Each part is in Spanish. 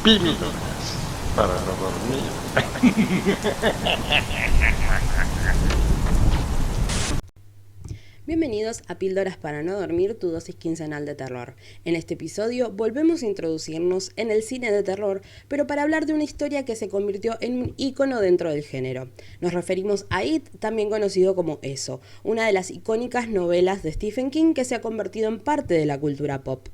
Píldoras para no dormir. Bienvenidos a Píldoras para no dormir, tu dosis quincenal de terror. En este episodio volvemos a introducirnos en el cine de terror, pero para hablar de una historia que se convirtió en un ícono dentro del género. Nos referimos a It, también conocido como Eso, una de las icónicas novelas de Stephen King que se ha convertido en parte de la cultura pop.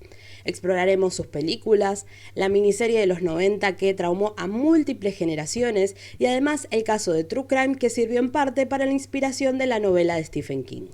Exploraremos sus películas, la miniserie de los 90 que traumó a múltiples generaciones y además el caso de True Crime que sirvió en parte para la inspiración de la novela de Stephen King.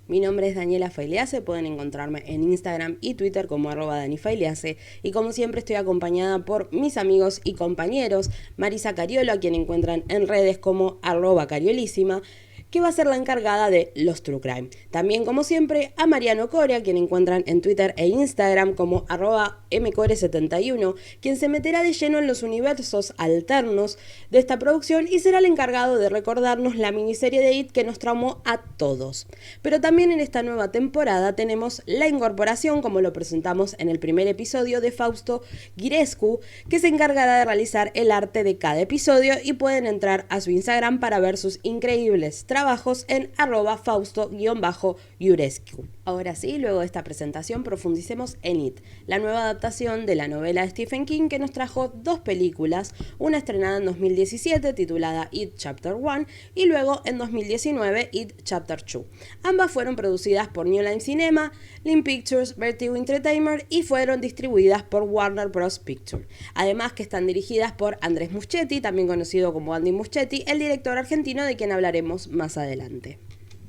Mi nombre es Daniela Failease, pueden encontrarme en Instagram y Twitter como @DaniFailease y como siempre estoy acompañada por mis amigos y compañeros, Marisa Cariolo, a quien encuentran en redes como @Cariolísima, que va a ser la encargada de los True Crime. También, como siempre, a Mariano Coria, a quien encuentran en Twitter e Instagram como @mcore71, quien se meterá de lleno en los universos alternos de esta producción y será el encargado de recordarnos la miniserie de It que nos traumó a todos. Pero también en esta nueva temporada tenemos la incorporación, como lo presentamos en el primer episodio, de Fausto Girescu, que se encargará de realizar el arte de cada episodio y pueden entrar a su Instagram para ver sus increíbles trabajos en @fausto_yurescu. Ahora sí, luego de esta presentación profundicemos en It, la nueva adaptación de la novela de Stephen King que nos trajo dos películas, una estrenada en 2017 titulada It Chapter 1 y luego en 2019 It Chapter 2. Ambas fueron producidas por New Line Cinema, Lynn Pictures, Vertigo Entertainment y fueron distribuidas por Warner Bros. Pictures. Además que están dirigidas por Andrés Muschietti, también conocido como Andy Muschietti, el director argentino de quien hablaremos más adelante.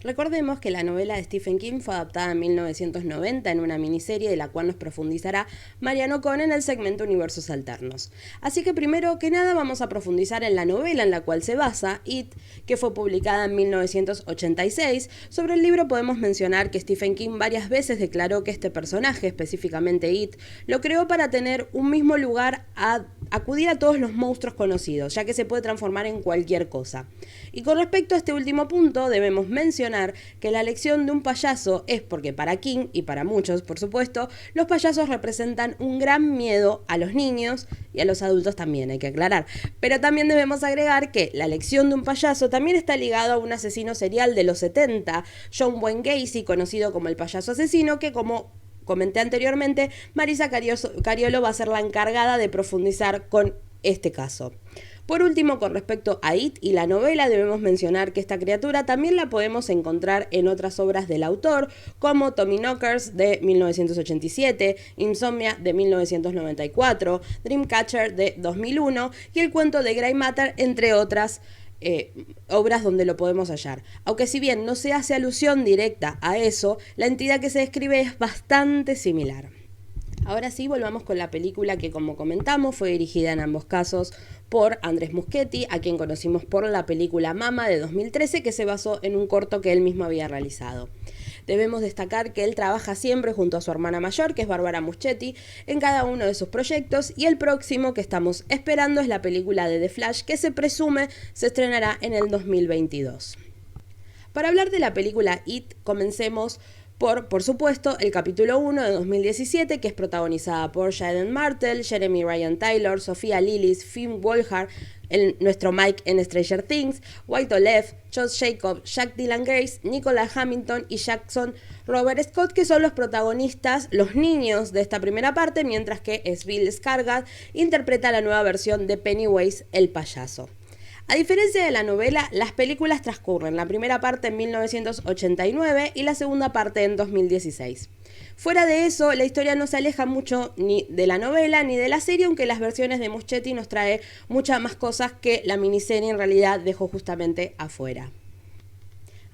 Recordemos que la novela de Stephen King fue adaptada en 1990 en una miniserie de la cual nos profundizará Mariano Cohn en el segmento Universos Alternos. Así que primero que nada vamos a profundizar en la novela en la cual se basa, It, que fue publicada en 1986. Sobre el libro podemos mencionar que Stephen King varias veces declaró que este personaje, específicamente It, lo creó para tener un mismo lugar a acudir a todos los monstruos conocidos, ya que se puede transformar en cualquier cosa. Y con respecto a este último punto, debemos mencionar que la elección de un payaso es porque para King, y para muchos por supuesto, los payasos representan un gran miedo a los niños y a los adultos también, hay que aclarar. Pero también debemos agregar que la elección de un payaso también está ligado a un asesino serial de los 70, John Wayne Gacy, conocido como el payaso asesino, que como comenté anteriormente, Marisa Cariolo va a ser la encargada de profundizar con este caso. Por último, con respecto a It y la novela, debemos mencionar que esta criatura también la podemos encontrar en otras obras del autor, como Tommyknockers de 1987, Insomnia de 1994, Dreamcatcher de 2001 y El cuento de Grey Matter, entre otras obras donde lo podemos hallar. Aunque si bien no se hace alusión directa a eso, la entidad que se describe es bastante similar. Ahora sí, volvamos con la película que, como comentamos, fue dirigida en ambos casos por Andrés Muschietti, a quien conocimos por la película Mama de 2013, que se basó en un corto que él mismo había realizado. Debemos destacar que él trabaja siempre junto a su hermana mayor, que es Bárbara Muschietti, en cada uno de sus proyectos, y el próximo que estamos esperando es la película de The Flash, que se presume se estrenará en el 2022. Para hablar de la película It, comencemos por supuesto, el capítulo 1 de 2017, que es protagonizada por Jaden Martell, Jeremy Ryan Taylor, Sofía Lillis, Finn Wolfhard, nuestro Mike en Stranger Things, White Olef, Josh Jacob, Jack Dylan Grace, Nicola Hamilton y Jackson Robert Scott, que son los protagonistas, los niños de esta primera parte, mientras que Bill Skarsgård interpreta la nueva versión de Pennywise, el payaso. A diferencia de la novela, las películas transcurren la primera parte en 1989 y la segunda parte en 2016. Fuera de eso, la historia no se aleja mucho ni de la novela ni de la serie, aunque las versiones de Muschietti nos trae muchas más cosas que la miniserie en realidad dejó justamente afuera.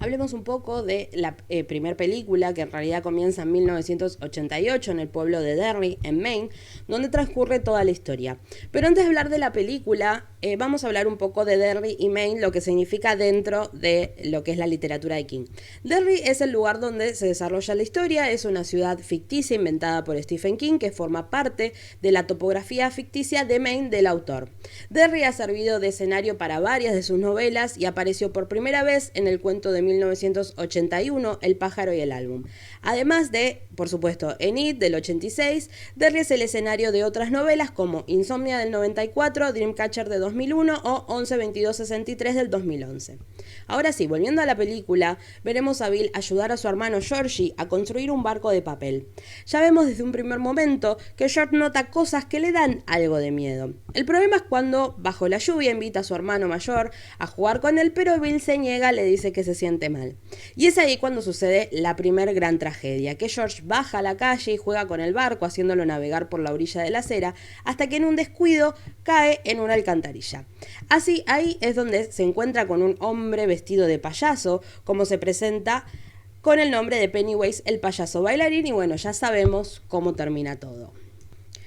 Hablemos un poco de la primer película, que en realidad comienza en 1988 en el pueblo de Derry, en Maine, donde transcurre toda la historia. Pero antes de hablar de la película, vamos a hablar un poco de Derry y Maine, lo que significa dentro de lo que es la literatura de King. Derry es el lugar donde se desarrolla la historia, es una ciudad ficticia inventada por Stephen King que forma parte de la topografía ficticia de Maine del autor. Derry ha servido de escenario para varias de sus novelas y apareció por primera vez en el cuento de 1981, El pájaro y el álbum. Además de, por supuesto, en It del 86, Derry es el escenario de otras novelas como Insomnia del 94, Dreamcatcher de 2001 o 11-22-63 del 2011. Ahora sí, volviendo a la película, veremos a Bill ayudar a su hermano Georgie a construir un barco de papel. Ya vemos desde un primer momento que George nota cosas que le dan algo de miedo. El problema es cuando, bajo la lluvia, invita a su hermano mayor a jugar con él, pero Bill se niega, le dice que se siente mal. Y es ahí cuando sucede la primer gran tragedia, que George baja a la calle y juega con el barco, haciéndolo navegar por la orilla de la acera, hasta que en un descuido cae en una alcantarilla. Así, ahí es donde se encuentra con un hombre vestido de payaso, como se presenta con el nombre de Pennywise, el payaso bailarín, y bueno, ya sabemos cómo termina todo.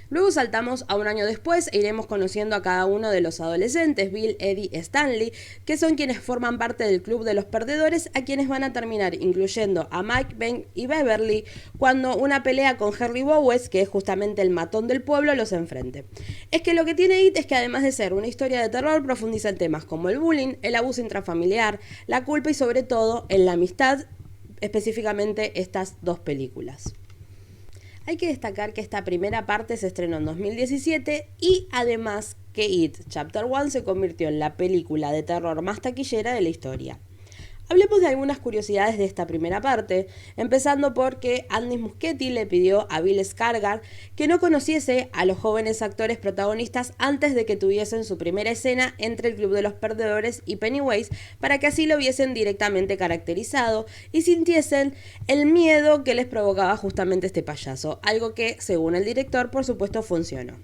Luego saltamos a un año después e iremos conociendo a cada uno de los adolescentes, Bill, Eddie, Stanley, que son quienes forman parte del club de los perdedores, a quienes van a terminar incluyendo a Mike, Ben y Beverly, cuando una pelea con Harry Bowes, que es justamente el matón del pueblo, los enfrente. Es que lo que tiene It es que además de ser una historia de terror, profundiza en temas como el bullying, el abuso intrafamiliar, la culpa y sobre todo en la amistad, específicamente estas dos películas. Hay que destacar que esta primera parte se estrenó en 2017 y además que It Chapter 1 se convirtió en la película de terror más taquillera de la historia. Hablemos de algunas curiosidades de esta primera parte, empezando porque Andy Muschietti le pidió a Bill Skarsgård que no conociese a los jóvenes actores protagonistas antes de que tuviesen su primera escena entre el Club de los Perdedores y Pennywise, para que así lo viesen directamente caracterizado y sintiesen el miedo que les provocaba justamente este payaso, algo que, según el director, por supuesto funcionó.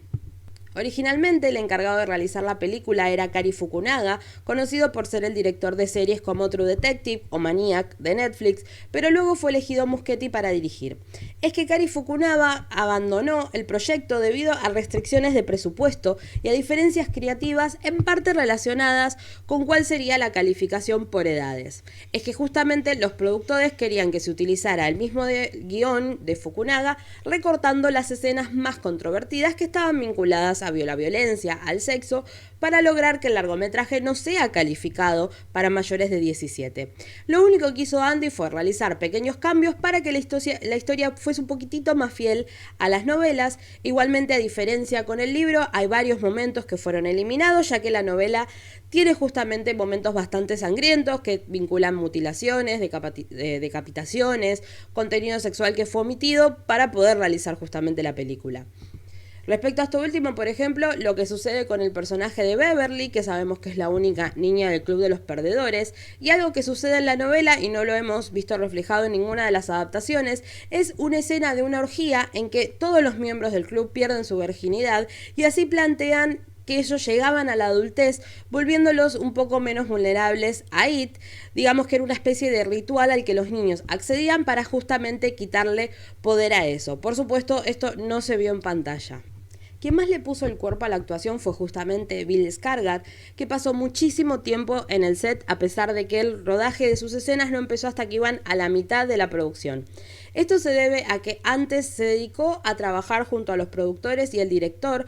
Originalmente, el encargado de realizar la película era Cary Fukunaga, conocido por ser el director de series como True Detective o Maniac de Netflix, pero luego fue elegido Muschietti para dirigir. Es que Cary Fukunaga abandonó el proyecto debido a restricciones de presupuesto y a diferencias creativas en parte relacionadas con cuál sería la calificación por edades. Es que justamente los productores querían que se utilizara el mismo guión de Fukunaga, recortando las escenas más controvertidas que estaban vinculadas a la violencia, al sexo, para lograr que el largometraje no sea calificado para mayores de 17. Lo único que hizo Andy fue realizar pequeños cambios para que la historia fuese un poquitito más fiel a las novelas. Igualmente, a diferencia con el libro, hay varios momentos que fueron eliminados, ya que la novela tiene justamente momentos bastante sangrientos que vinculan mutilaciones, decapitaciones, contenido sexual que fue omitido para poder realizar justamente la película. Respecto a esto último, por ejemplo, lo que sucede con el personaje de Beverly, que sabemos que es la única niña del Club de los Perdedores, y algo que sucede en la novela y no lo hemos visto reflejado en ninguna de las adaptaciones, es una escena de una orgía en que todos los miembros del club pierden su virginidad y así plantean que ellos llegaban a la adultez, volviéndolos un poco menos vulnerables a It. Digamos que era una especie de ritual al que los niños accedían para justamente quitarle poder a eso. Por supuesto, esto no se vio en pantalla. Quien más le puso el cuerpo a la actuación fue justamente Bill Skarsgård, que pasó muchísimo tiempo en el set a pesar de que el rodaje de sus escenas no empezó hasta que iban a la mitad de la producción. Esto se debe a que antes se dedicó a trabajar junto a los productores y el director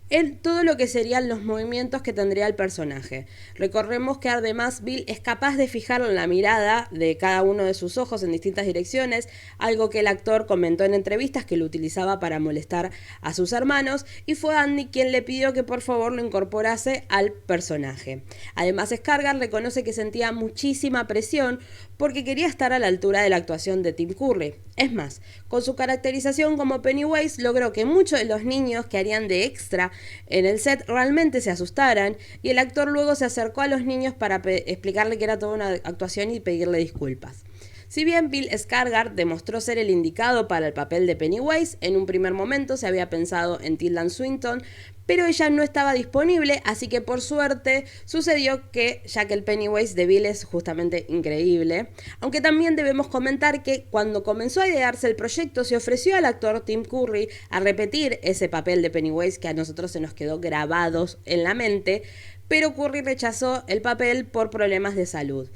en todo lo que serían los movimientos que tendría el personaje. Recordemos que además Bill es capaz de fijar la mirada de cada uno de sus ojos en distintas direcciones, algo que el actor comentó en entrevistas que lo utilizaba para molestar a sus hermanos, y fue Andy quien le pidió que por favor lo incorporase al personaje. Además, Skarsgård reconoce que sentía muchísima presión porque quería estar a la altura de la actuación de Tim Curry. Es más, con su caracterización como Pennywise logró que muchos de los niños que harían de extra en el set realmente se asustaran, y el actor luego se acercó a los niños para explicarle que era toda una actuación y pedirle disculpas. Si bien Bill Skarsgård demostró ser el indicado para el papel de Pennywise, en un primer momento se había pensado en Tilda Swinton, pero ella no estaba disponible, así que por suerte sucedió que, ya que el Pennywise de Bill es justamente increíble, aunque también debemos comentar que cuando comenzó a idearse el proyecto se ofreció al actor Tim Curry a repetir ese papel de Pennywise que a nosotros se nos quedó grabados en la mente, pero Curry rechazó el papel por problemas de salud.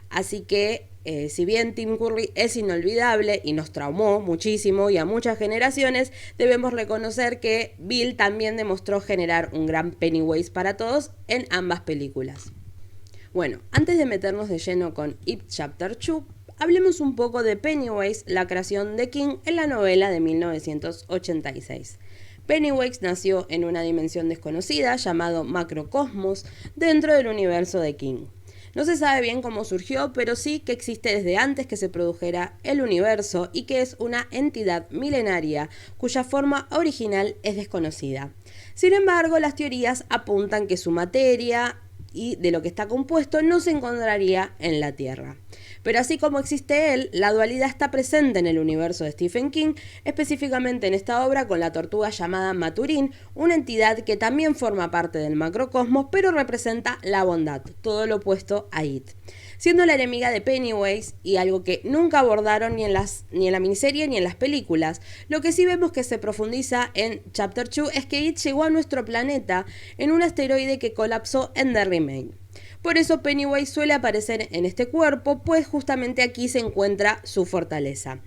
Así que, si bien Tim Curry es inolvidable y nos traumó muchísimo y a muchas generaciones, debemos reconocer que Bill también demostró generar un gran Pennywise para todos en ambas películas. Bueno, antes de meternos de lleno con It Chapter 2, hablemos un poco de Pennywise, la creación de King en la novela de 1986. Pennywise nació en una dimensión desconocida llamado Macrocosmos dentro del universo de King. No se sabe bien cómo surgió, pero sí que existe desde antes que se produjera el universo y que es una entidad milenaria cuya forma original es desconocida. Sin embargo, las teorías apuntan que su materia y de lo que está compuesto no se encontraría en la Tierra. Pero así como existe él, la dualidad está presente en el universo de Stephen King, específicamente en esta obra con la tortuga llamada Maturín, una entidad que también forma parte del macrocosmos, pero representa la bondad, todo lo opuesto a It. Siendo la enemiga de Pennywise y algo que nunca abordaron ni en la miniserie ni en las películas. Lo que sí vemos que se profundiza en Chapter 2 es que It llegó a nuestro planeta en un asteroide que colapsó en The Remain. Por eso Pennywise suele aparecer en este cuerpo, pues justamente aquí se encuentra su fortaleza.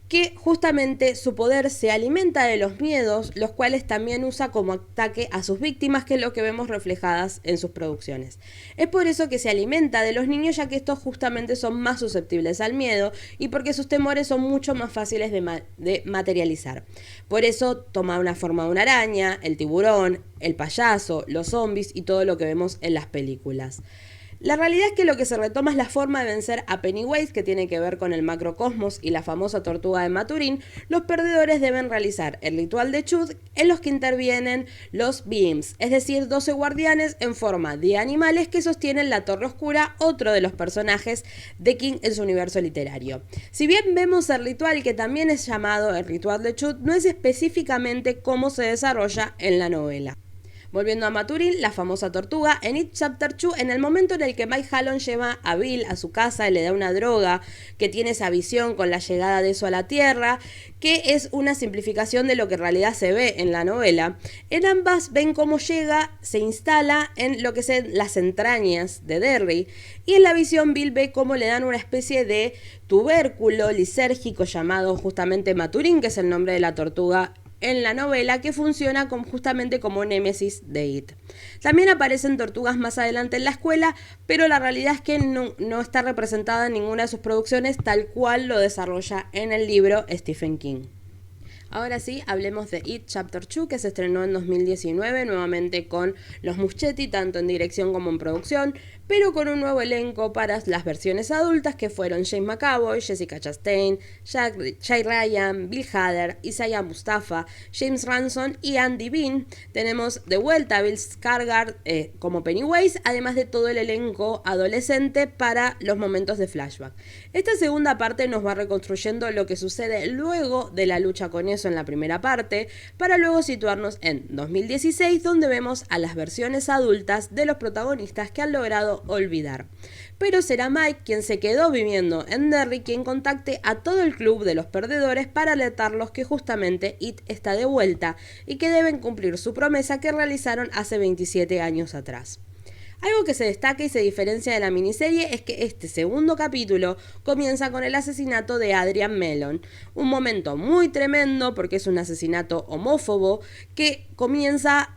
Que justamente su poder se alimenta de los miedos, los cuales también usa como ataque a sus víctimas, que es lo que vemos reflejadas en sus producciones. Es por eso que se alimenta de los niños, ya que estos justamente son más susceptibles al miedo y porque sus temores son mucho más fáciles de materializar. Por eso toma una forma de una araña, el tiburón, el payaso, los zombies y todo lo que vemos en las películas. La realidad es que lo que se retoma es la forma de vencer a Pennywise, que tiene que ver con el macrocosmos y la famosa tortuga de Maturín. Los perdedores deben realizar el ritual de Chud, en los que intervienen los Beams, es decir, 12 guardianes en forma de animales que sostienen la Torre Oscura, otro de los personajes de King en su universo literario. Si bien vemos el ritual, que también es llamado el ritual de Chud, no es específicamente cómo se desarrolla en la novela. Volviendo a Maturín, la famosa tortuga, en It Chapter 2, en el momento en el que Mike Hallon lleva a Bill a su casa y le da una droga que tiene esa visión con la llegada de eso a la Tierra, que es una simplificación de lo que en realidad se ve en la novela. En ambas ven cómo llega, se instala en lo que son las entrañas de Derry, y en la visión Bill ve cómo le dan una especie de tubérculo lisérgico llamado justamente Maturín, que es el nombre de la tortuga en la novela, que funciona justamente como némesis de It. También aparecen tortugas más adelante en la escuela, pero la realidad es que no está representada en ninguna de sus producciones tal cual lo desarrolla en el libro Stephen King. Ahora sí, hablemos de It Chapter 2, que se estrenó en 2019, nuevamente con los Muschietti, tanto en dirección como en producción, pero con un nuevo elenco para las versiones adultas, que fueron James McAvoy, Jessica Chastain, Jay Ryan, Bill Hader, Isaiah Mustafa, James Ransom y Andy Bean. Tenemos de vuelta a Bill Skarsgård como Pennywise, además de todo el elenco adolescente para los momentos de flashback. Esta segunda parte nos va reconstruyendo lo que sucede luego de la lucha con eso en la primera parte, para luego situarnos en 2016, donde vemos a las versiones adultas de los protagonistas que han logrado olvidar. Pero será Mike, quien se quedó viviendo en Derry, quien contacte a todo el club de los perdedores para alertarlos que justamente It está de vuelta y que deben cumplir su promesa que realizaron hace 27 años atrás. Algo que se destaca y se diferencia de la miniserie es que este segundo capítulo comienza con el asesinato de Adrian Mellon, un momento muy tremendo porque es un asesinato homófobo que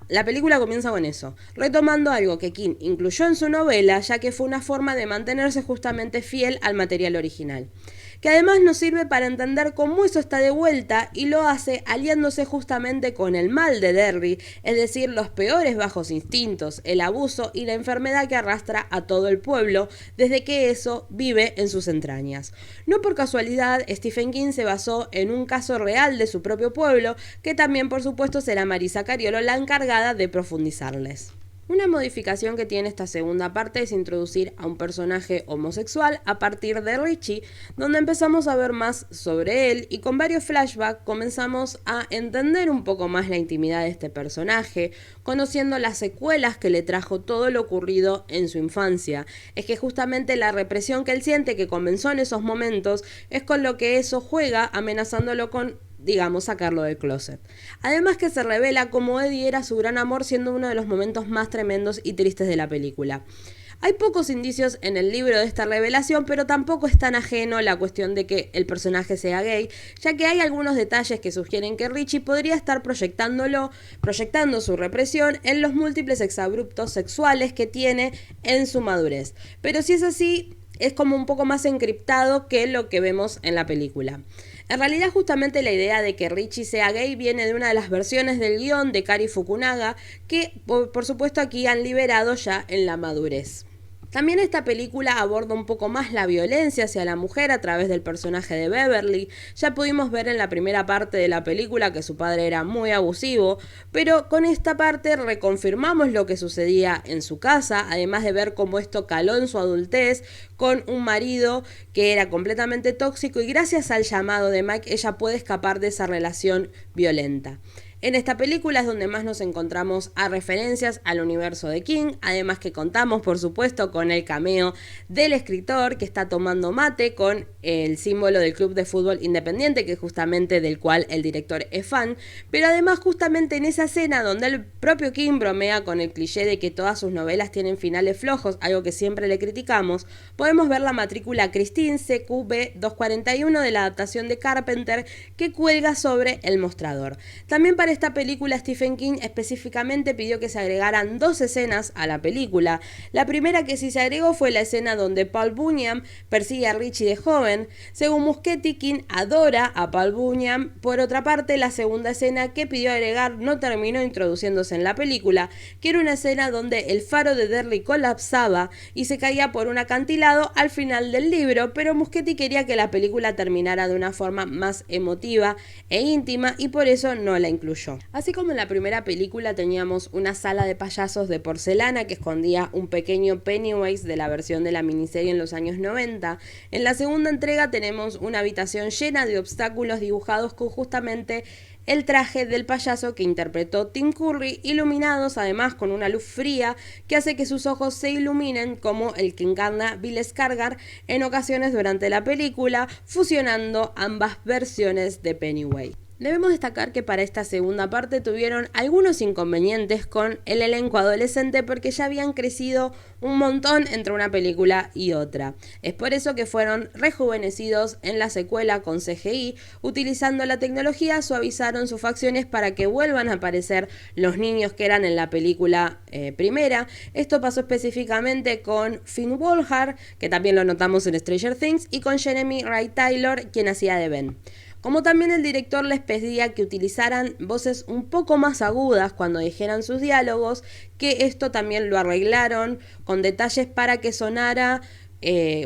la película comienza con eso, retomando algo que King incluyó en su novela, ya que fue una forma de mantenerse justamente fiel al material original, que además nos sirve para entender cómo eso está de vuelta y lo hace aliándose justamente con el mal de Derry, es decir, los peores bajos instintos, el abuso y la enfermedad que arrastra a todo el pueblo desde que eso vive en sus entrañas. No por casualidad, Stephen King se basó en un caso real de su propio pueblo, que también por supuesto será Marisa Cariolo la encargada de profundizarles. Una modificación que tiene esta segunda parte es introducir a un personaje homosexual a partir de Richie, donde empezamos a ver más sobre él y con varios flashbacks comenzamos a entender un poco más la intimidad de este personaje, conociendo las secuelas que le trajo todo lo ocurrido en su infancia. Es que justamente la represión que él siente, que comenzó en esos momentos, es con lo que eso juega, amenazándolo con, digamos, sacarlo del closet. Además que se revela cómo Eddie era su gran amor, siendo uno de los momentos más tremendos y tristes de la película. Hay pocos indicios en el libro de esta revelación, pero tampoco es tan ajeno la cuestión de que el personaje sea gay, ya que hay algunos detalles que sugieren que Richie podría estar proyectando su represión en los múltiples exabruptos sexuales que tiene en su madurez. Pero si es así, es como un poco más encriptado que lo que vemos en la película. En realidad, justamente la idea de que Richie sea gay viene de una de las versiones del guión de Cary Fukunaga, que por supuesto aquí han liberado ya en la madurez. También esta película aborda un poco más la violencia hacia la mujer a través del personaje de Beverly. Ya pudimos ver en la primera parte de la película que su padre era muy abusivo, pero con esta parte reconfirmamos lo que sucedía en su casa, además de ver cómo esto caló en su adultez con un marido que era completamente tóxico, y gracias al llamado de Mike ella puede escapar de esa relación violenta. En esta película es donde más nos encontramos a referencias al universo de King, además que contamos por supuesto con el cameo del escritor que está tomando mate con el símbolo del club de fútbol independiente, que es justamente del cual el director es fan, pero además justamente en esa escena donde el propio King bromea con el cliché de que todas sus novelas tienen finales flojos, algo que siempre le criticamos, podemos ver la matrícula Christine CQB 241 de la adaptación de Carpenter que cuelga sobre el mostrador. También para esta película Stephen King específicamente pidió que se agregaran 2 escenas a la película. La primera que sí se agregó fue la escena donde Paul Bunyan persigue a Richie de joven. Según Muschietti, King adora a Paul Bunyan. Por otra parte, la segunda escena que pidió agregar no terminó introduciéndose en la película, que era una escena donde el faro de Derry colapsaba y se caía por un acantilado al final del libro, pero Muschietti quería que la película terminara de una forma más emotiva e íntima y por eso no la incluyó. Así como en la primera película teníamos una sala de payasos de porcelana que escondía un pequeño Pennywise de la versión de la miniserie en los años 90, en la segunda entrega tenemos una habitación llena de obstáculos dibujados con justamente el traje del payaso que interpretó Tim Curry, iluminados además con una luz fría que hace que sus ojos se iluminen como el que encarna Bill Skarsgård en ocasiones durante la película, fusionando ambas versiones de Pennywise. Debemos destacar que para esta segunda parte tuvieron algunos inconvenientes con el elenco adolescente porque ya habían crecido un montón entre una película y otra. Es por eso que fueron rejuvenecidos en la secuela con CGI. Utilizando la tecnología suavizaron sus facciones para que vuelvan a aparecer los niños que eran en la película primera. Esto pasó específicamente con Finn Wolfhard, que también lo notamos en Stranger Things, y con Jeremy Ray Taylor, quien hacía de Ben. Como también el director les pedía que utilizaran voces un poco más agudas cuando dijeran sus diálogos, que esto también lo arreglaron con detalles para que sonara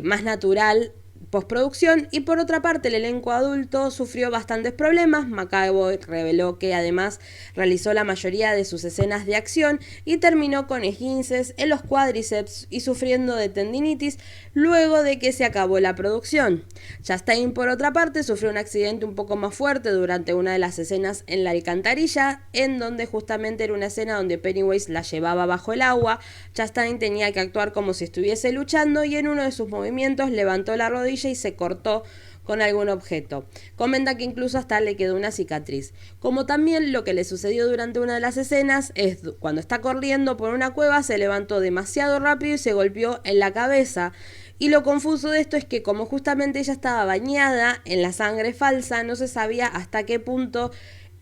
más natural postproducción. Y por otra parte, el elenco adulto sufrió bastantes problemas. McAvoy reveló que además realizó la mayoría de sus escenas de acción y terminó con esguinces en los cuádriceps y sufriendo de tendinitis luego de que se acabó la producción. Chastain, por otra parte, sufrió un accidente un poco más fuerte durante una de las escenas en la alcantarilla, en donde justamente era una escena donde Pennywise la llevaba bajo el agua. Chastain tenía que actuar como si estuviese luchando y en uno de sus movimientos levantó la rodilla y se cortó con algún objeto. Comenta que incluso hasta le quedó una cicatriz. Como también lo que le sucedió durante una de las escenas es cuando está corriendo por una cueva, se levantó demasiado rápido y se golpeó en la cabeza. Y lo confuso de esto es que como justamente ella estaba bañada en la sangre falsa, no se sabía hasta qué punto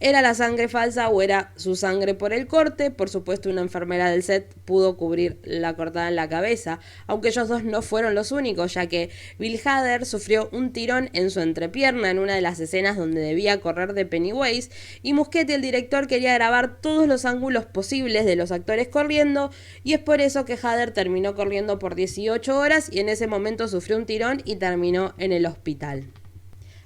era la sangre falsa o era su sangre por el corte. Por supuesto, una enfermera del set pudo cubrir la cortada en la cabeza, aunque ellos dos no fueron los únicos, ya que Bill Hader sufrió un tirón en su entrepierna en una de las escenas donde debía correr de Pennywise, y Muschietti, el director, quería grabar todos los ángulos posibles de los actores corriendo, y es por eso que Hader terminó corriendo por 18 horas y en ese momento sufrió un tirón y terminó en el hospital.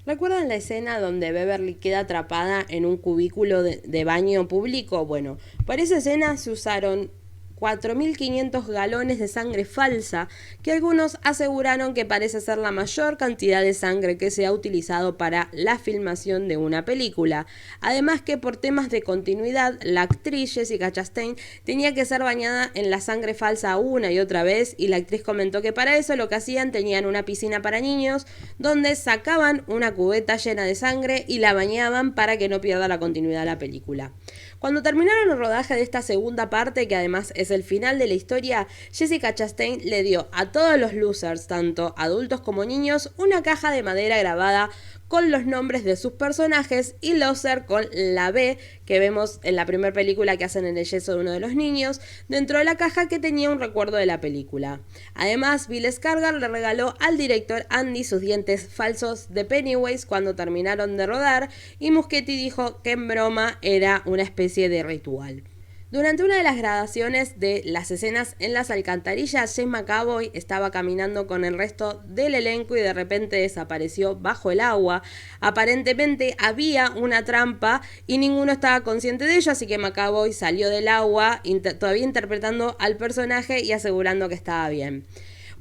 ¿Recuerdan la escena donde Beverly queda atrapada en un cubículo de baño público? Bueno, para esa escena se usaron 4.500 galones de sangre falsa, que algunos aseguraron que parece ser la mayor cantidad de sangre que se ha utilizado para la filmación de una película. Además que por temas de continuidad, la actriz Jessica Chastain tenía que ser bañada en la sangre falsa una y otra vez, y la actriz comentó que para eso lo que hacían, tenían una piscina para niños donde sacaban una cubeta llena de sangre y la bañaban para que no pierda la continuidad de la película. Cuando terminaron el rodaje de esta segunda parte, que además es el final de la historia, Jessica Chastain le dio a todos los losers, tanto adultos como niños, una caja de madera grabada con los nombres de sus personajes y loser con la B que vemos en la primera película que hacen en el yeso de uno de los niños, dentro de la caja que tenía un recuerdo de la película. Además, Bill Skarsgård le regaló al director Andy sus dientes falsos de Pennywise cuando terminaron de rodar, y Muschietti dijo que en broma era una especie de ritual. Durante una de las grabaciones de las escenas en las alcantarillas, James McAvoy estaba caminando con el resto del elenco y de repente desapareció bajo el agua. Aparentemente había una trampa y ninguno estaba consciente de ello, así que McAvoy salió del agua todavía interpretando al personaje y asegurando que estaba bien.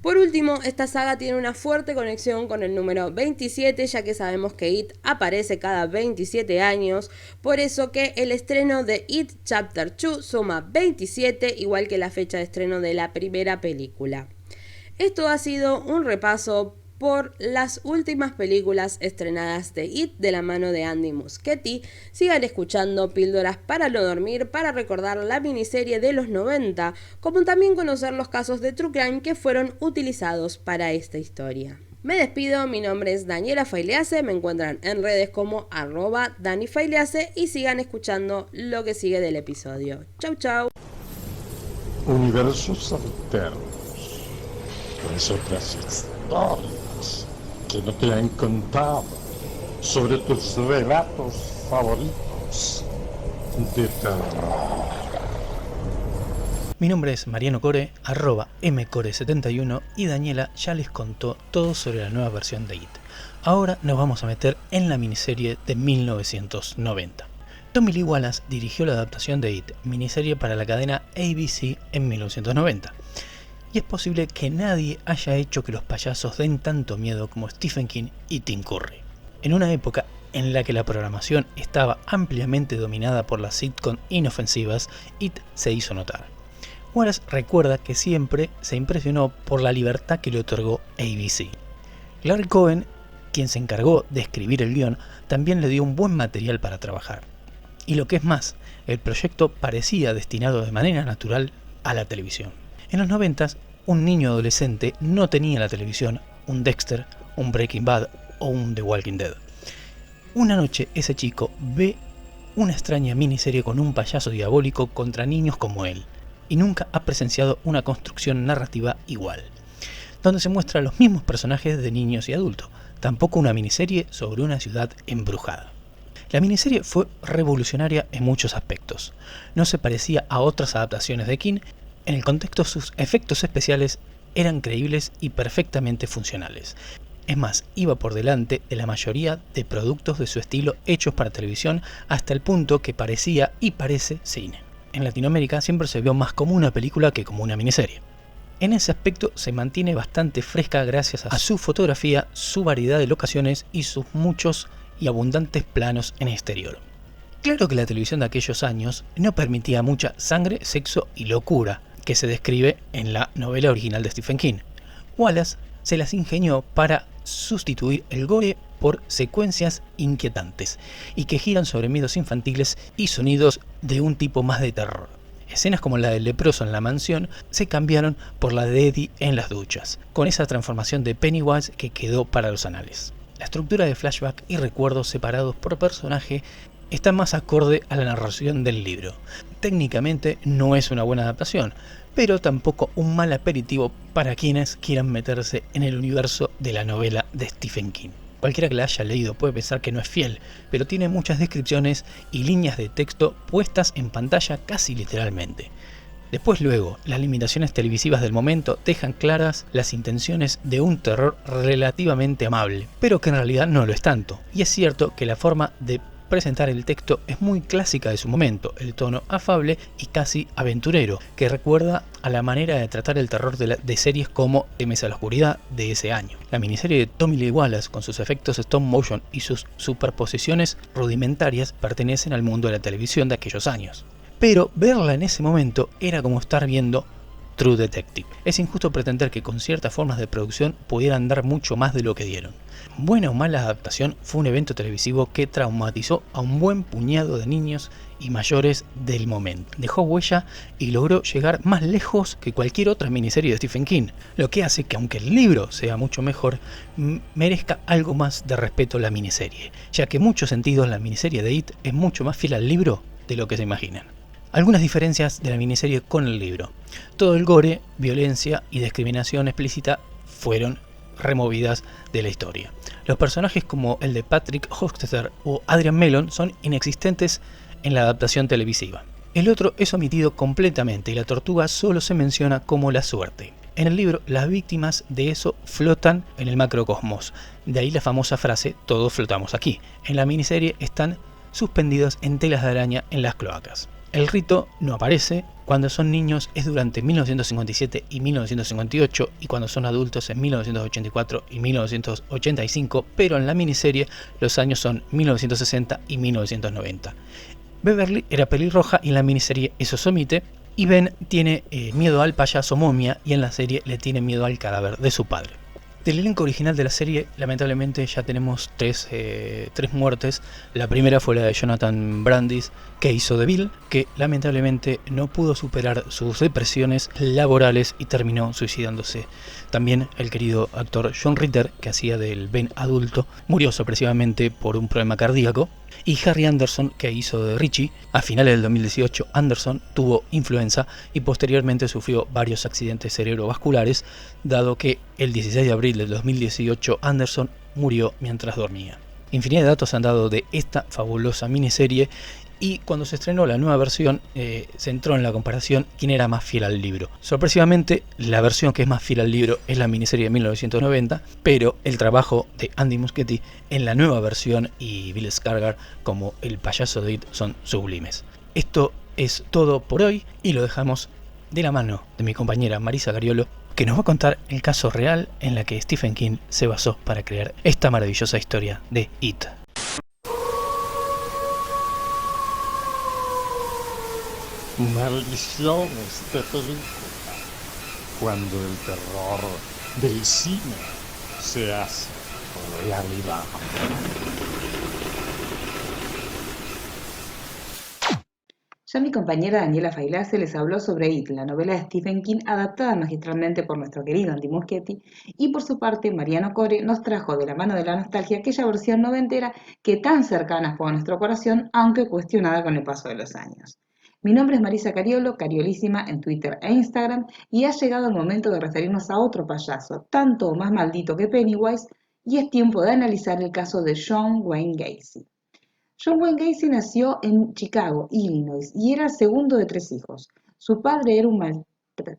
Por último, esta saga tiene una fuerte conexión con el número 27, ya que sabemos que It aparece cada 27 años, por eso que el estreno de It Chapter 2 suma 27, igual que la fecha de estreno de la primera película. Esto ha sido un repaso por las últimas películas estrenadas de It de la mano de Andy Muschietti. Sigan escuchando Píldoras para no dormir para recordar la miniserie de los 90, como también conocer los casos de True Crime que fueron utilizados para esta historia. Me despido, mi nombre es Daniela Failease, me encuentran en redes como @DaniFailease y sigan escuchando lo que sigue del episodio. Chau chau. Universos alternos, pues otras historias que no te han contado sobre tus relatos favoritos de terror. Mi nombre es Mariano Core, @mcore71, y Daniela ya les contó todo sobre la nueva versión de It. Ahora nos vamos a meter en la miniserie de 1990. Tommy Lee Wallace dirigió la adaptación de It, miniserie para la cadena ABC en 1990. Y es posible que nadie haya hecho que los payasos den tanto miedo como Stephen King y Tim Curry. En una época en la que la programación estaba ampliamente dominada por las sitcom inofensivas, It se hizo notar. Wallace recuerda que siempre se impresionó por la libertad que le otorgó ABC. Larry Cohen, quien se encargó de escribir el guión, también le dio un buen material para trabajar. Y lo que es más, el proyecto parecía destinado de manera natural a la televisión. En los 90, un niño adolescente no tenía la televisión, un Dexter, un Breaking Bad o un The Walking Dead. Una noche ese chico ve una extraña miniserie con un payaso diabólico contra niños como él, y nunca ha presenciado una construcción narrativa igual, donde se muestran los mismos personajes de niños y adultos, tampoco una miniserie sobre una ciudad embrujada. La miniserie fue revolucionaria en muchos aspectos. No se parecía a otras adaptaciones de King. En el contexto, sus efectos especiales eran creíbles y perfectamente funcionales. Es más, iba por delante de la mayoría de productos de su estilo hechos para televisión, hasta el punto que parecía y parece cine. En Latinoamérica siempre se vio más como una película que como una miniserie. En ese aspecto se mantiene bastante fresca gracias a su fotografía, su variedad de locaciones y sus muchos y abundantes planos en exterior. Claro que la televisión de aquellos años no permitía mucha sangre, sexo y locura que se describe en la novela original de Stephen King. Wallace se las ingenió para sustituir el gore por secuencias inquietantes y que giran sobre miedos infantiles y sonidos de un tipo más de terror. Escenas como la del leproso en la mansión se cambiaron por la de Eddie en las duchas, con esa transformación de Pennywise que quedó para los anales. La estructura de flashback y recuerdos separados por personaje está más acorde a la narración del libro. Técnicamente no es una buena adaptación, pero tampoco un mal aperitivo para quienes quieran meterse en el universo de la novela de Stephen King. Cualquiera que la haya leído puede pensar que no es fiel, pero tiene muchas descripciones y líneas de texto puestas en pantalla casi literalmente. Después luego, las limitaciones televisivas del momento dejan claras las intenciones de un terror relativamente amable, pero que en realidad no lo es tanto. Y es cierto que la forma de presentar el texto es muy clásica de su momento, el tono afable y casi aventurero, que recuerda a la manera de tratar el terror de series como Temes a la oscuridad de ese año. La miniserie de Tommy Lee Wallace, con sus efectos stop motion y sus superposiciones rudimentarias, pertenecen al mundo de la televisión de aquellos años. Pero verla en ese momento era como estar viendo True Detective. Es injusto pretender que con ciertas formas de producción pudieran dar mucho más de lo que dieron. Buena o mala adaptación, fue un evento televisivo que traumatizó a un buen puñado de niños y mayores del momento. Dejó huella y logró llegar más lejos que cualquier otra miniserie de Stephen King, lo que hace que, aunque el libro sea mucho mejor, merezca algo más de respeto a la miniserie, ya que en muchos sentidos la miniserie de It es mucho más fiel al libro de lo que se imaginan. Algunas diferencias de la miniserie con el libro. Todo el gore, violencia y discriminación explícita fueron removidas de la historia. Los personajes como el de Patrick Hostetter o Adrian Mellon son inexistentes en la adaptación televisiva. El otro es omitido completamente y la tortuga solo se menciona como la suerte. En el libro, las víctimas de eso flotan en el macrocosmos, de ahí la famosa frase "todos flotamos aquí". En la miniserie están suspendidos en telas de araña en las cloacas. El rito no aparece, cuando son niños es durante 1957 y 1958 y cuando son adultos en 1984 y 1985, pero en la miniserie los años son 1960 y 1990. Beverly era pelirroja y en la miniserie eso se omite, y Ben tiene miedo al payaso momia y en la serie le tiene miedo al cadáver de su padre. Del elenco original de la serie, lamentablemente ya tenemos tres muertes. La primera fue la de Jonathan Brandis, que hizo de Bill, que lamentablemente no pudo superar sus depresiones laborales y terminó suicidándose. También el querido actor John Ritter, que hacía del Ben adulto, murió sorpresivamente por un problema cardíaco. Y Harry Anderson, que hizo de Richie. A finales del 2018, Anderson tuvo influenza y posteriormente sufrió varios accidentes cerebrovasculares, dado que el 16 de abril del 2018 Anderson murió mientras dormía. Infinidad de datos han dado de esta fabulosa miniserie, y cuando se estrenó la nueva versión se entró en la comparación quién era más fiel al libro. Sorpresivamente, la versión que es más fiel al libro es la miniserie de 1990, pero el trabajo de Andy Muschietti en la nueva versión y Bill Skarsgård como el payaso de It son sublimes. Esto es todo por hoy y lo dejamos de la mano de mi compañera Marisa Cariolo, que nos va a contar el caso real en la que Stephen King se basó para crear esta maravillosa historia de It. Maldiciones de película, cuando el terror del cine se hace realidad. Ya mi compañera Daniela Failase les habló sobre It, la novela de Stephen King adaptada magistralmente por nuestro querido Andy Muschietti, y por su parte Mariano Core nos trajo de la mano de la nostalgia aquella versión noventera que tan cercana fue a nuestro corazón, aunque cuestionada con el paso de los años. Mi nombre es Marisa Cariolo, Cariolísima en Twitter e Instagram, y ha llegado el momento de referirnos a otro payaso, tanto o más maldito que Pennywise, y es tiempo de analizar el caso de John Wayne Gacy. John Wayne Gacy nació en Chicago, Illinois, y era el segundo de 3 hijos. Su padre era un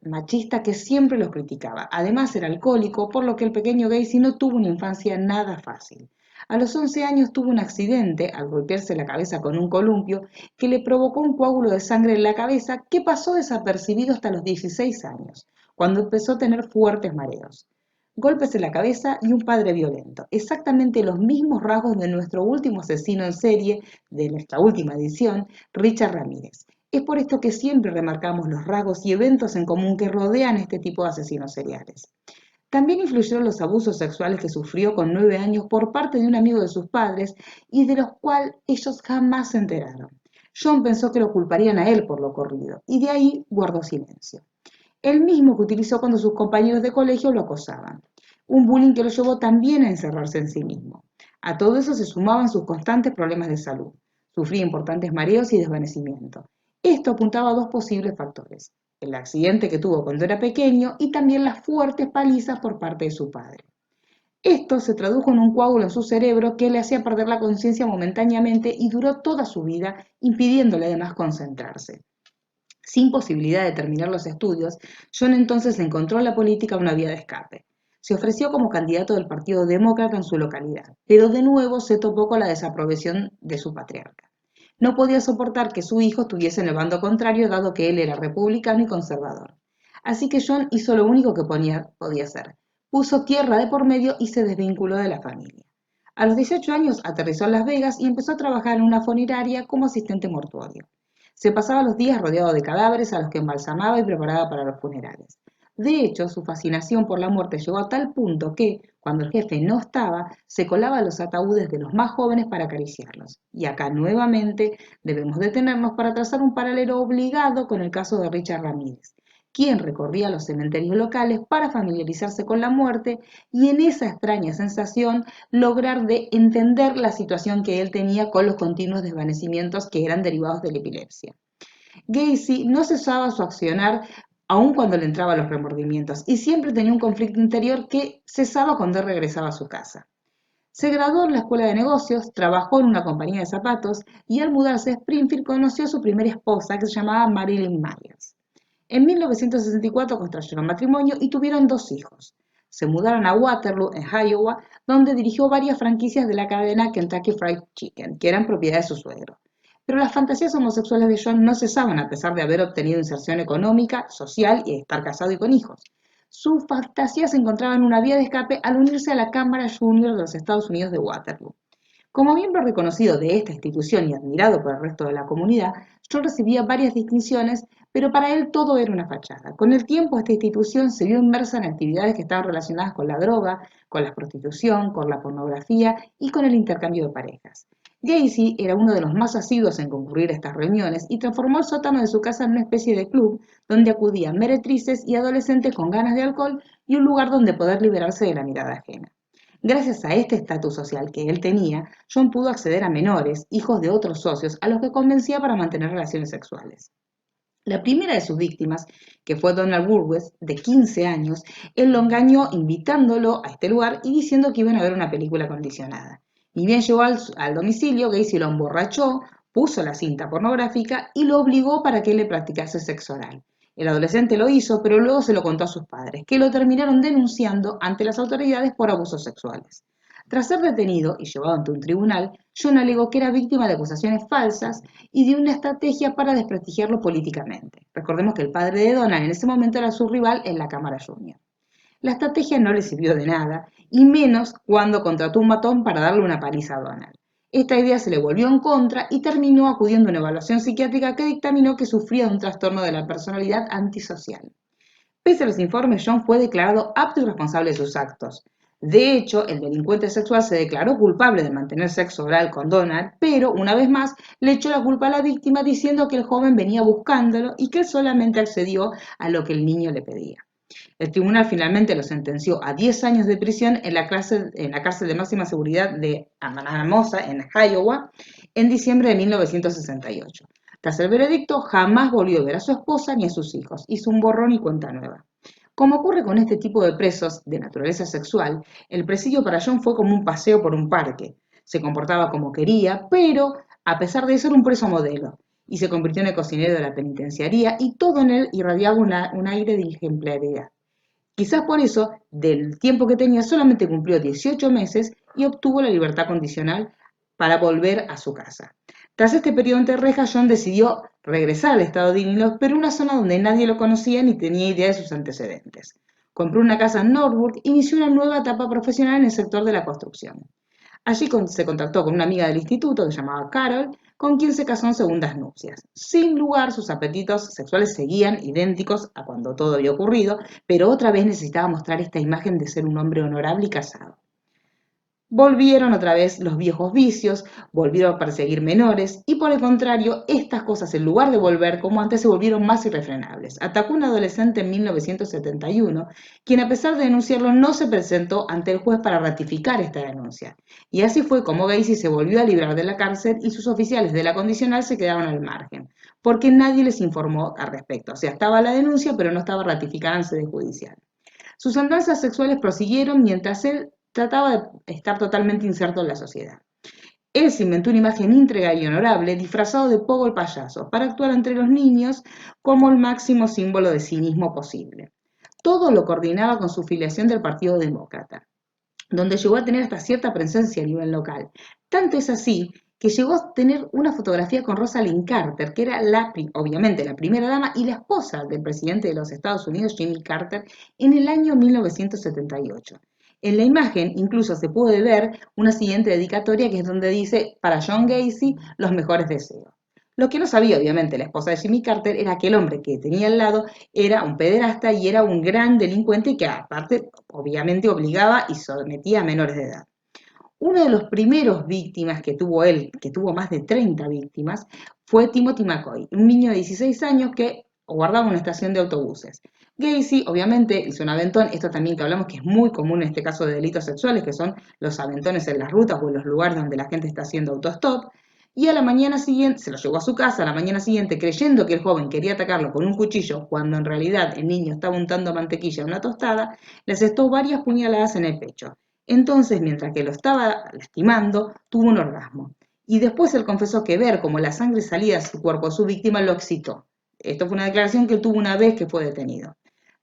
machista que siempre los criticaba. Además era alcohólico, por lo que el pequeño Gacy no tuvo una infancia nada fácil. A los 11 años tuvo un accidente al golpearse la cabeza con un columpio que le provocó un coágulo de sangre en la cabeza que pasó desapercibido hasta los 16 años, cuando empezó a tener fuertes mareos. Golpes en la cabeza y un padre violento, exactamente los mismos rasgos de nuestro último asesino en serie de nuestra última edición, Richard Ramírez. Es por esto que siempre remarcamos los rasgos y eventos en común que rodean este tipo de asesinos seriales. También influyeron los abusos sexuales que sufrió con 9 años por parte de un amigo de sus padres y de los cuales ellos jamás se enteraron. John pensó que lo culparían a él por lo ocurrido y de ahí guardó silencio. El mismo que utilizó cuando sus compañeros de colegio lo acosaban. Un bullying que lo llevó también a encerrarse en sí mismo. A todo eso se sumaban sus constantes problemas de salud. Sufría importantes mareos y desvanecimiento. Esto apuntaba a 2 posibles factores: el accidente que tuvo cuando era pequeño y también las fuertes palizas por parte de su padre. Esto se tradujo en un coágulo en su cerebro que le hacía perder la conciencia momentáneamente y duró toda su vida, impidiéndole además concentrarse. Sin posibilidad de terminar los estudios, John entonces encontró en la política una vía de escape. Se ofreció como candidato del Partido Demócrata en su localidad, pero de nuevo se topó con la desaprobación de su patriarca. No podía soportar que su hijo estuviese en el bando contrario, dado que él era republicano y conservador. Así que John hizo lo único que podía hacer. Puso tierra de por medio y se desvinculó de la familia. A los 18 años aterrizó en Las Vegas y empezó a trabajar en una funeraria como asistente mortuorio. Se pasaba los días rodeado de cadáveres a los que embalsamaba y preparaba para los funerales. De hecho, su fascinación por la muerte llegó a tal punto que, cuando el jefe no estaba, se colaba a los ataúdes de los más jóvenes para acariciarlos. Y acá nuevamente debemos detenernos para trazar un paralelo obligado con el caso de Richard Ramírez, quien recorría los cementerios locales para familiarizarse con la muerte y en esa extraña sensación lograr de entender la situación que él tenía con los continuos desvanecimientos que eran derivados de la epilepsia. Gacy no cesaba su accionar aun cuando le entraban los remordimientos y siempre tenía un conflicto interior que cesaba cuando él regresaba a su casa. Se graduó en la escuela de negocios, trabajó en una compañía de zapatos y al mudarse a Springfield conoció a su primera esposa que se llamaba Marilyn Myers. En 1964 contrajeron matrimonio y tuvieron 2 hijos. Se mudaron a Waterloo, en Iowa, donde dirigió varias franquicias de la cadena Kentucky Fried Chicken, que eran propiedad de su suegro. Pero las fantasías homosexuales de John no cesaban a pesar de haber obtenido inserción económica, social y de estar casado y con hijos. Sus fantasías encontraban una vía de escape al unirse a la Cámara Junior de los Estados Unidos de Waterloo. Como miembro reconocido de esta institución y admirado por el resto de la comunidad, John recibía varias distinciones, pero para él todo era una fachada. Con el tiempo, esta institución se vio inmersa en actividades que estaban relacionadas con la droga, con la prostitución, con la pornografía y con el intercambio de parejas. Gacy era uno de los más asiduos en concurrir a estas reuniones y transformó el sótano de su casa en una especie de club donde acudían meretrices y adolescentes con ganas de alcohol y un lugar donde poder liberarse de la mirada ajena. Gracias a este estatus social que él tenía, John pudo acceder a menores, hijos de otros socios, a los que convencía para mantener relaciones sexuales. La primera de sus víctimas, que fue Donald Burwell, de 15 años, él lo engañó invitándolo a este lugar y diciendo que iban a ver una película condicionada. Ni bien llegó al domicilio, Gacy lo emborrachó, puso la cinta pornográfica y lo obligó para que él le practicase sexo oral. El adolescente lo hizo, pero luego se lo contó a sus padres, que lo terminaron denunciando ante las autoridades por abusos sexuales. Tras ser detenido y llevado ante un tribunal, John alegó que era víctima de acusaciones falsas y de una estrategia para desprestigiarlo políticamente. Recordemos que el padre de Donald en ese momento era su rival en la Cámara Junior. La estrategia no le sirvió de nada, y menos cuando contrató un matón para darle una paliza a Donald. Esta idea se le volvió en contra y terminó acudiendo a una evaluación psiquiátrica que dictaminó que sufría de un trastorno de la personalidad antisocial. Pese a los informes, John fue declarado apto y responsable de sus actos. De hecho, el delincuente sexual se declaró culpable de mantener sexo oral con Donald, pero una vez más le echó la culpa a la víctima diciendo que el joven venía buscándolo y que él solamente accedió a lo que el niño le pedía. El tribunal finalmente lo sentenció a 10 años de prisión en la cárcel de máxima seguridad de Anamosa, en Iowa, en diciembre de 1968. Tras el veredicto, jamás volvió a ver a su esposa ni a sus hijos. Hizo un borrón y cuenta nueva. Como ocurre con este tipo de presos de naturaleza sexual, el presidio para John fue como un paseo por un parque. Se comportaba como quería, pero a pesar de eso era un preso modelo y se convirtió en el cocinero de la penitenciaría y todo en él irradiaba un aire de ejemplaridad. Quizás por eso, del tiempo que tenía, solamente cumplió 18 meses y obtuvo la libertad condicional para volver a su casa. Tras este periodo entre rejas, John decidió regresar al estado de Illinois, pero en una zona donde nadie lo conocía ni tenía idea de sus antecedentes. Compró una casa en Norwood e inició una nueva etapa profesional en el sector de la construcción. Allí se contactó con una amiga del instituto que se llamaba Carol, con quien se casó en segundas nupcias. Sin lugar, sus apetitos sexuales seguían idénticos a cuando todo había ocurrido, pero otra vez necesitaba mostrar esta imagen de ser un hombre honorable y casado. Volvieron otra vez los viejos vicios, volvieron a perseguir menores y por el contrario, estas cosas en lugar de volver como antes se volvieron más irrefrenables. Atacó a un adolescente en 1971, quien a pesar de denunciarlo no se presentó ante el juez para ratificar esta denuncia. Y así fue como Gacy se volvió a librar de la cárcel y sus oficiales de la condicional se quedaron al margen, porque nadie les informó al respecto. O sea, estaba la denuncia pero no estaba ratificada en sede judicial. Sus andanzas sexuales prosiguieron mientras él trataba de estar totalmente inserto en la sociedad. Él se inventó una imagen íntegra y honorable, disfrazado de Pogo el payaso, para actuar entre los niños como el máximo símbolo de cinismo posible. Todo lo coordinaba con su filiación del Partido Demócrata, donde llegó a tener hasta cierta presencia a nivel local. Tanto es así que llegó a tener una fotografía con Rosalind Carter, que era obviamente la primera dama y la esposa del presidente de los Estados Unidos, Jimmy Carter, en el año 1978. En la imagen incluso se puede ver una siguiente dedicatoria que es donde dice: para John Gacy, los mejores deseos. Lo que no sabía, obviamente, la esposa de Jimmy Carter era que el hombre que tenía al lado era un pederasta y era un gran delincuente y que aparte, obviamente, obligaba y sometía a menores de edad. Uno de los primeros víctimas que tuvo él, que tuvo más de 30 víctimas, fue Timothy McCoy, un niño de 16 años que guardaba una estación de autobuses. Gacy, obviamente, hizo un aventón, esto también que hablamos que es muy común en este caso de delitos sexuales, que son los aventones en las rutas o en los lugares donde la gente está haciendo autostop, y a la mañana siguiente, se lo llevó a su casa, a la mañana siguiente, creyendo que el joven quería atacarlo con un cuchillo, cuando en realidad el niño estaba untando mantequilla en una tostada, le asestó varias puñaladas en el pecho. Entonces, mientras que lo estaba lastimando, tuvo un orgasmo. Y después él confesó que ver cómo la sangre salía de su cuerpo a su víctima lo excitó. Esto fue una declaración que él tuvo una vez que fue detenido.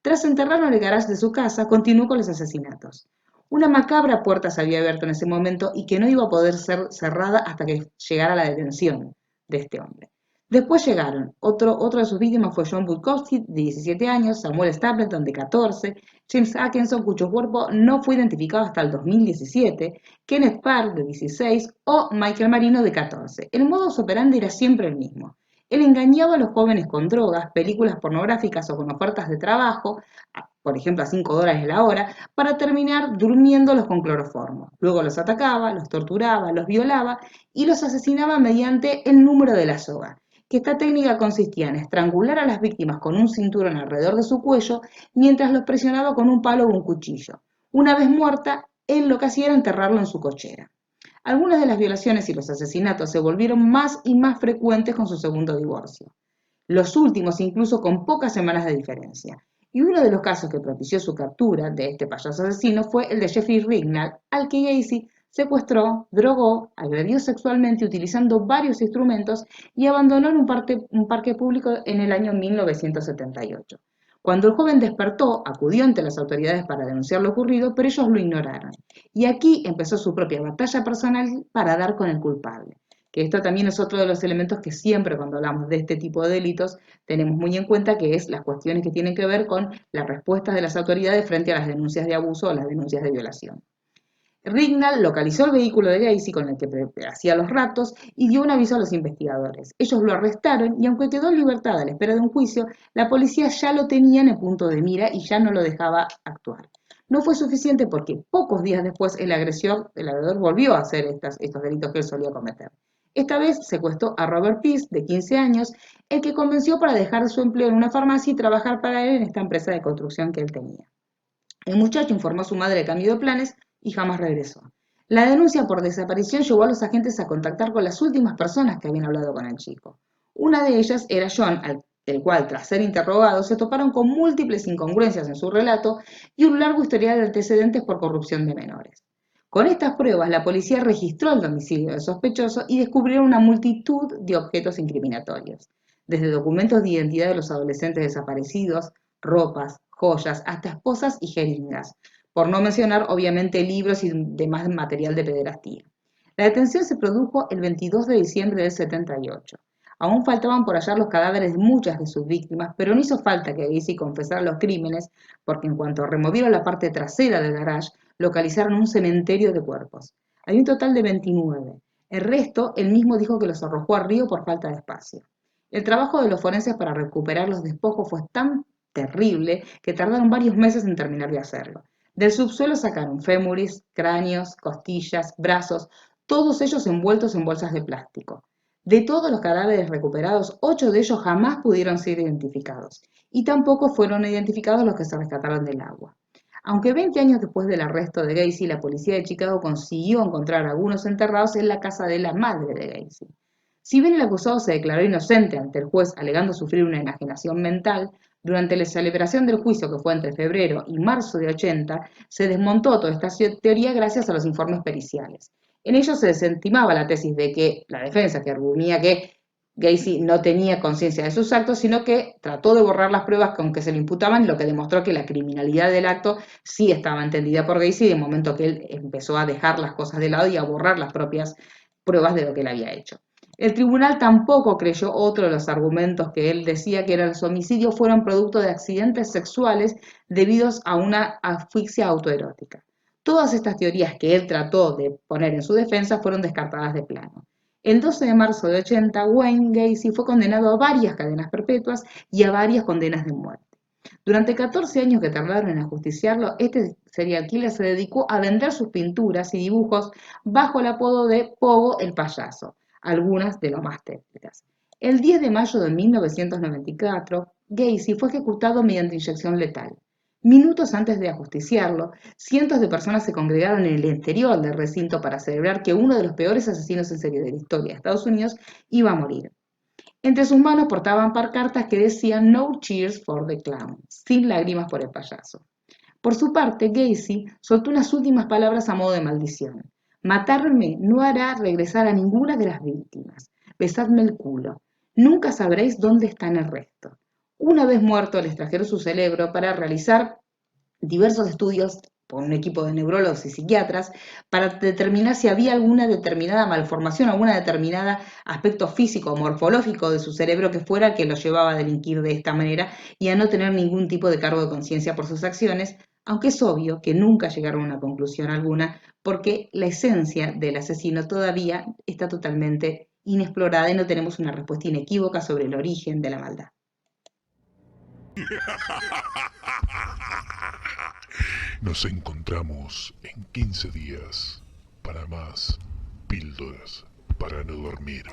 Tras enterrarlo en el garage de su casa, continuó con los asesinatos. Una macabra puerta se había abierto en ese momento y que no iba a poder ser cerrada hasta que llegara la detención de este hombre. Después llegaron. Otro de sus víctimas fue John Bukowski, de 17 años, Samuel Stapleton, de 14, James Atkinson, cuyo cuerpo no fue identificado hasta el 2017, Kenneth Park, de 16, o Michael Marino, de 14. El modus operandi era siempre el mismo. Él engañaba a los jóvenes con drogas, películas pornográficas o con ofertas de trabajo, por ejemplo a $5 la hora, para terminar durmiéndolos con cloroformo. Luego los atacaba, los torturaba, los violaba y los asesinaba mediante el número de la soga, que esta técnica consistía en estrangular a las víctimas con un cinturón alrededor de su cuello mientras los presionaba con un palo o un cuchillo. Una vez muerta, él lo que hacía era enterrarlo en su cochera. Algunas de las violaciones y los asesinatos se volvieron más y más frecuentes con su segundo divorcio. Los últimos incluso con pocas semanas de diferencia. Y uno de los casos que propició su captura de este payaso asesino fue el de Jeffrey Rignall, al que Gacy secuestró, drogó, agredió sexualmente utilizando varios instrumentos y abandonó en un parque público en el año 1978. Cuando el joven despertó, acudió ante las autoridades para denunciar lo ocurrido, pero ellos lo ignoraron. Y aquí empezó su propia batalla personal para dar con el culpable. Que esto también es otro de los elementos que siempre cuando hablamos de este tipo de delitos tenemos muy en cuenta, que es las cuestiones que tienen que ver con las respuestas de las autoridades frente a las denuncias de abuso o las denuncias de violación. Rignall localizó el vehículo de Gacy con el que hacía los raptos y dio un aviso a los investigadores. Ellos lo arrestaron y aunque quedó en libertad a la espera de un juicio, la policía ya lo tenía en el punto de mira y ya no lo dejaba actuar. No fue suficiente porque pocos días después el agresor volvió a hacer estos delitos que él solía cometer. Esta vez secuestró a Robert Peace, de 15 años, el que convenció para dejar su empleo en una farmacia y trabajar para él en esta empresa de construcción que él tenía. El muchacho informó a su madre de cambio de planes y jamás regresó. La denuncia por desaparición llevó a los agentes a contactar con las últimas personas que habían hablado con el chico. Una de ellas era John, el cual, tras ser interrogado, se toparon con múltiples incongruencias en su relato y un largo historial de antecedentes por corrupción de menores. Con estas pruebas, la policía registró el domicilio del sospechoso y descubrieron una multitud de objetos incriminatorios, desde documentos de identidad de los adolescentes desaparecidos, ropas, joyas, hasta esposas y jeringas, por no mencionar obviamente libros y demás material de pederastía. La detención se produjo el 22 de diciembre del 78. Aún faltaban por hallar los cadáveres de muchas de sus víctimas, pero no hizo falta que Gacy confesara los crímenes, porque en cuanto removieron la parte trasera del garage, localizaron un cementerio de cuerpos. Hay un total de 29. El resto, él mismo dijo que los arrojó al río por falta de espacio. El trabajo de los forenses para recuperar los despojos fue tan terrible que tardaron varios meses en terminar de hacerlo. Del subsuelo sacaron fémuris, cráneos, costillas, brazos, todos ellos envueltos en bolsas de plástico. De todos los cadáveres recuperados, 8 de ellos jamás pudieron ser identificados, y tampoco fueron identificados los que se rescataron del agua. Aunque 20 años después del arresto de Gacy, la policía de Chicago consiguió encontrar a algunos enterrados en la casa de la madre de Gacy. Si bien el acusado se declaró inocente ante el juez alegando sufrir una enajenación mental, durante la celebración del juicio, que fue entre febrero y marzo de 80, se desmontó toda esta teoría gracias a los informes periciales. En ellos se desestimaba la tesis de que la defensa, que arguía que Gacy no tenía conciencia de sus actos, sino que trató de borrar las pruebas con que se le imputaban, lo que demostró que la criminalidad del acto sí estaba entendida por Gacy de momento que él empezó a dejar las cosas de lado y a borrar las propias pruebas de lo que él había hecho. El tribunal tampoco creyó otro de los argumentos que él decía, que los homicidios fueron producto de accidentes sexuales debidos a una asfixia autoerótica. Todas estas teorías que él trató de poner en su defensa fueron descartadas de plano. El 12 de marzo de 80, Wayne Gacy fue condenado a varias cadenas perpetuas y a varias condenas de muerte. Durante 14 años que tardaron en ajusticiarlo, este serial killer se dedicó a vender sus pinturas y dibujos bajo el apodo de Pogo el Payaso, algunas de lo más tétricas. El 10 de mayo de 1994, Gacy fue ejecutado mediante inyección letal. Minutos antes de ajusticiarlo, cientos de personas se congregaron en el interior del recinto para celebrar que uno de los peores asesinos en serie de la historia de Estados Unidos iba a morir. Entre sus manos portaban pancartas que decían "No cheers for the clown", sin lágrimas por el payaso. Por su parte, Gacy soltó unas últimas palabras a modo de maldición. Matarme no hará regresar a ninguna de las víctimas. Besadme el culo. Nunca sabréis dónde están el resto. Una vez muerto, les trajeron su cerebro para realizar diversos estudios por un equipo de neurólogos y psiquiatras para determinar si había alguna determinada malformación, alguna determinada aspecto físico o morfológico de su cerebro que fuera que lo llevaba a delinquir de esta manera y a no tener ningún tipo de cargo de conciencia por sus acciones, aunque es obvio que nunca llegaron a una conclusión alguna porque la esencia del asesino todavía está totalmente inexplorada y no tenemos una respuesta inequívoca sobre el origen de la maldad. Nos encontramos en 15 días para más píldoras para no dormir.